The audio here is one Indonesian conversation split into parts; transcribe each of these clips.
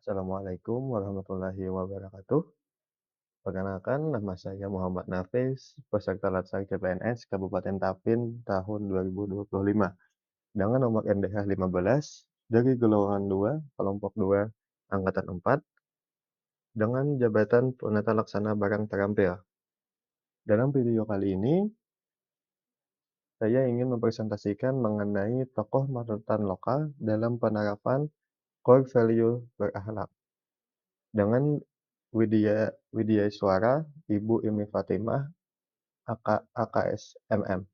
Assalamualaikum warahmatullahi wabarakatuh. Perkenalkan, nama saya Muhammad Nafis, peserta Latsar CPNS Kabupaten Tapin tahun 2025 dengan nomor NDH 15 dari golongan 2, kelompok 2, angkatan 4 dengan jabatan penata laksana barang terampil. Dalam video kali ini, saya ingin mempresentasikan mengenai tokoh panutan lokal dalam penerapan core value berakhlak dengan Widya Suara, Ibu Imi Fatimah, AKSMM.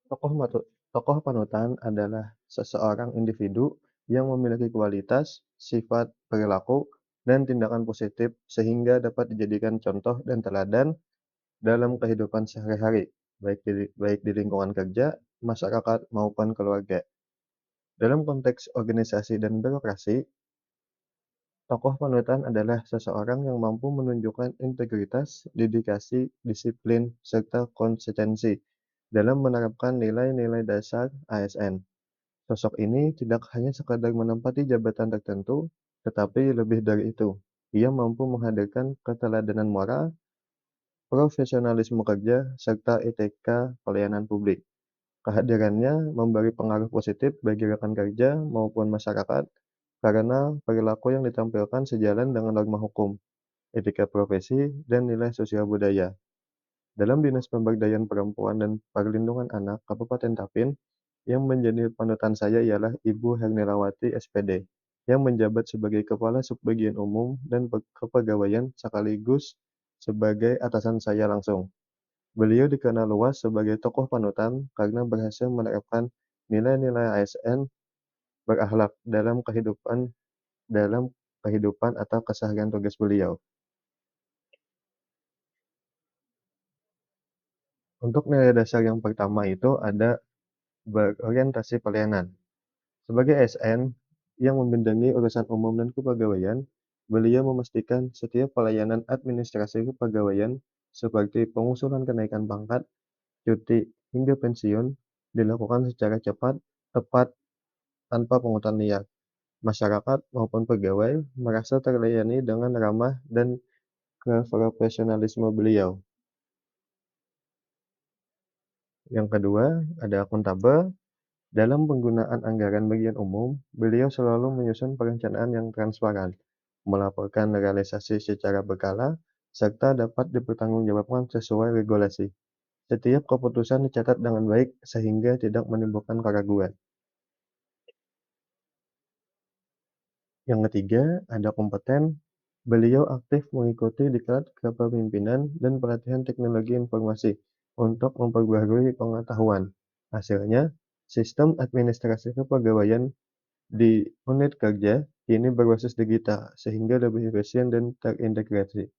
Tokoh matu Tokoh panutan adalah seseorang individu yang memiliki kualitas, sifat, perilaku, dan tindakan positif sehingga dapat dijadikan contoh dan teladan dalam kehidupan sehari-hari, baik di lingkungan kerja, masyarakat, maupun keluarga. Dalam konteks organisasi dan birokrasi, tokoh panutan adalah seseorang yang mampu menunjukkan integritas, dedikasi, disiplin, serta konsistensi dalam menerapkan nilai-nilai dasar ASN. Sosok ini tidak hanya sekadar menempati jabatan tertentu, tetapi lebih dari itu. Ia mampu menghadirkan keteladanan moral, profesionalisme kerja, serta etika pelayanan publik. Kehadirannya memberi pengaruh positif bagi rekan kerja maupun masyarakat karena perilaku yang ditampilkan sejalan dengan norma hukum, etika profesi, dan nilai sosial budaya. Dalam Dinas Pemberdayaan Perempuan dan Perlindungan Anak Kabupaten Tapin, yang menjadi panutan saya ialah Ibu Hernilawati SPD, yang menjabat sebagai Kepala Subbagian Umum dan Kepegawaian sekaligus sebagai atasan saya langsung. Beliau dikenal luas sebagai tokoh panutan karena berhasil menerapkan nilai-nilai ASN berakhlak dalam kehidupan atau keseharian tugas beliau. Untuk nilai dasar yang pertama itu ada berorientasi pelayanan. Sebagai ASN yang membidangi urusan umum dan kepegawaian, beliau memastikan setiap pelayanan administrasi kepegawaian seperti pengusulan kenaikan pangkat, cuti, hingga pensiun dilakukan secara cepat, tepat, tanpa pungutan liar. Masyarakat maupun pegawai merasa terlayani dengan ramah dan keprofesionalisme beliau. Yang kedua, ada akuntabel. Dalam penggunaan anggaran bagian umum, beliau selalu menyusun perencanaan yang transparan, melaporkan realisasi secara berkala, serta dapat dipertanggungjawabkan sesuai regulasi. Setiap keputusan dicatat dengan baik sehingga tidak menimbulkan keraguan. Yang ketiga, ada kompeten. Beliau aktif mengikuti diklat kepemimpinan dan pelatihan teknologi informasi untuk memperbarui pengetahuan. Hasilnya, sistem administrasi kepegawaian di unit kerja kini berbasis digital sehingga lebih efisien dan terintegrasi.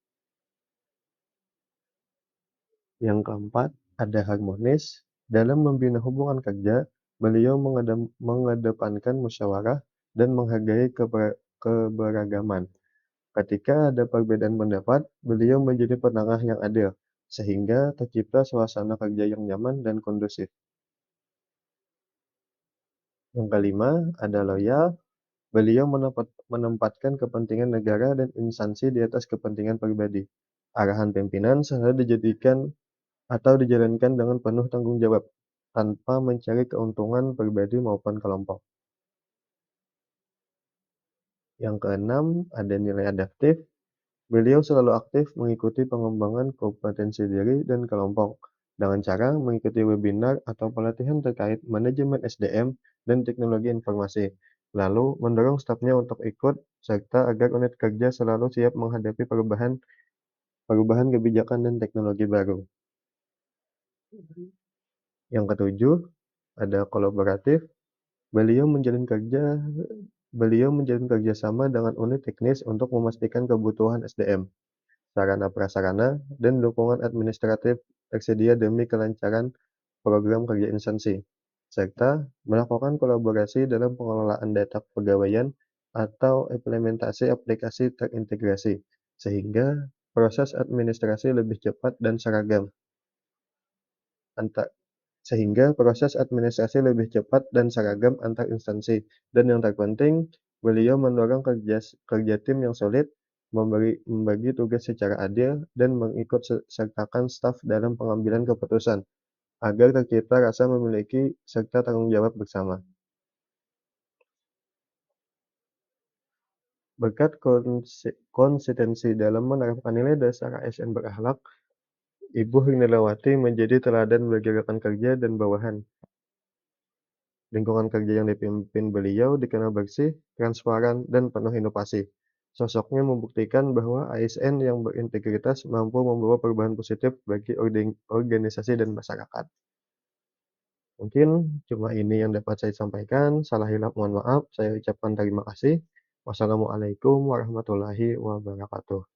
Yang keempat, ada harmonis. Dalam membina hubungan kerja, beliau mengedepankan musyawarah dan menghargai keberagaman. Ketika ada perbedaan pendapat, beliau menjadi penengah yang adil, sehingga tercipta suasana kerja yang nyaman dan kondusif. Yang kelima, ada loyal. Beliau menempatkan kepentingan negara dan instansi di atas kepentingan pribadi. Arahan pimpinan selalu dijalankan dengan penuh tanggung jawab, tanpa mencari keuntungan pribadi maupun kelompok. Yang keenam, ada nilai adaptif. Beliau selalu aktif mengikuti pengembangan kompetensi diri dan kelompok dengan cara mengikuti webinar atau pelatihan terkait manajemen SDM dan teknologi informasi, lalu mendorong stafnya untuk ikut, serta agar unit kerja selalu siap menghadapi perubahan kebijakan dan teknologi baru. Yang ketujuh, ada kolaboratif. Beliau menjalin kerjasama dengan unit teknis untuk memastikan kebutuhan SDM, sarana prasarana, dan dukungan administratif tersedia demi kelancaran program kerja instansi, serta melakukan kolaborasi dalam pengelolaan data kepegawaian atau implementasi aplikasi terintegrasi, sehingga proses administrasi lebih cepat dan seragam sehingga proses administrasi lebih cepat dan seragam antar instansi. Dan yang terpenting, beliau mendorong kerja tim yang solid, membagi tugas secara adil, dan mengikut sertakan staf dalam pengambilan keputusan, agar tercipta rasa memiliki serta tanggung jawab bersama. Berkat konsistensi dalam menerapkan nilai dasar ASN berakhlak, Ibu Hernilawati menjadi teladan bagi rekan kerja dan bawahan. Lingkungan kerja yang dipimpin beliau dikenal bersih, transparan, dan penuh inovasi. Sosoknya membuktikan bahwa ASN yang berintegritas mampu membawa perubahan positif bagi organisasi dan masyarakat. Mungkin cuma ini yang dapat saya sampaikan. Salah hilaf mohon maaf. Saya ucapkan terima kasih. Wassalamualaikum warahmatullahi wabarakatuh.